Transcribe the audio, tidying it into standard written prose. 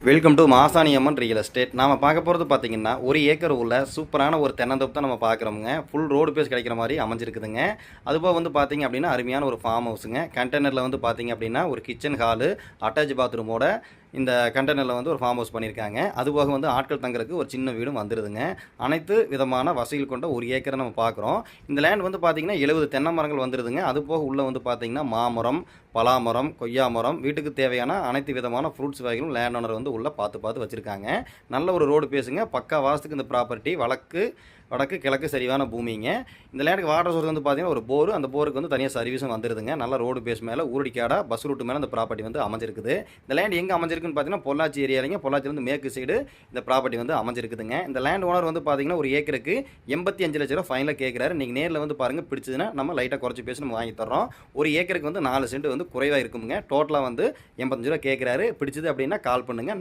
Welcome to Masani Amman real estate. நாம் பார்க்க போகிறது பார்த்தீங்கன்னா, ஒரு ஏக்கர் உள்ள சூப்பரான ஒரு தென்னந்தோப்பு தான் நம்ம பார்க்குறோமுங்க. ஃபுல் ரோடு பேஸ் கிடைக்கிற மாதிரி அமைஞ்சிருக்குதுங்க. அதுபோக வந்து பார்த்தீங்க அப்படின்னா, அருமையான ஒரு ஃபார்ம் ஹவுஸுங்க. கண்டெய்னரில் வந்து பார்த்தீங்க அப்படின்னா, ஒரு கிச்சன் ஹாலு, அட்டாச் பாத்ரூமோட இந்த கண்டெய்னரில் வந்து ஒரு ஃபார்ம் ஹவுஸ் பண்ணியிருக்காங்க. அதுபோக வந்து ஆட்கள் தங்குறதுக்கு ஒரு சின்ன வீடும் வந்துடுதுங்க. அனைத்து விதமான வசதிகள் கொண்ட ஒரு ஏக்கரை நம்ம பார்க்குறோம். இந்த லேண்ட் வந்து பார்த்தீங்கன்னா 70 தென்னை மரங்கள் வந்துடுதுங்க. அதுபோக உள்ளே வந்து பார்த்தீங்கன்னா மாமரம், பலாமரம், கொய்யா மரம், வீட்டுக்கு தேவையான அனைத்து விதமான ஃப்ரூட்ஸ் வகைகளும் லேண்ட் ஓனர் வந்து உள்ளே பார்த்து வச்சுருக்காங்க. நல்ல ஒரு ரோடு பேசுங்க. பக்கா வாசத்துக்கு இந்த ப்ராப்பர்ட்டி வடக்கு கிழக்கு சரிவான பூமிங்க. இந்த லேண்டுக்கு வாட்டர் சோர்ஸ் வந்து பார்த்தீங்கன்னா ஒரு போர், அந்த போருக்கு வந்து தனியாக சர்வீஸும் வந்துடுதுங்க. நல்ல ரோடு பேஸ் மேலே ஊரடிக்காடா பஸ் ரூட்டு மேலே இந்த ப்ராப்பர்ட்டி வந்து அமைஞ்சிருக்குது. இந்த லேண்ட் எங்கே அமைஞ்சிருக்குன்னு பார்த்தீங்கன்னா பொள்ளாச்சி ஏரியாலிங்க. பொள்ளாச்சிலேருந்து மேற்கு சைடு இந்த ப்ராப்பர்ட்டி வந்து அமைஞ்சிருக்குதுங்க. இந்த லேண்ட் ஓனர் வந்து பார்த்தீங்கன்னா ஒரு ஏக்கருக்கு 85 லட்ச ரூபா ஃபைனலாக கேட்குறாரு. நீங்கள் நேரில் வந்து பாருங்கள், பிடிச்சதுன்னா நம்ம லைட்டாக குறைச்சி பேசி நம்ம வாங்கி தரோம். ஒரு ஏக்கருக்கு வந்து 4 சென்ட் வந்து குறைவாக இருக்குங்க. டோட்டலாக வந்து 85 ரூபா கேட்குறாரு. பிடிச்சது அப்படின்னா கால் பண்ணுங்கள்.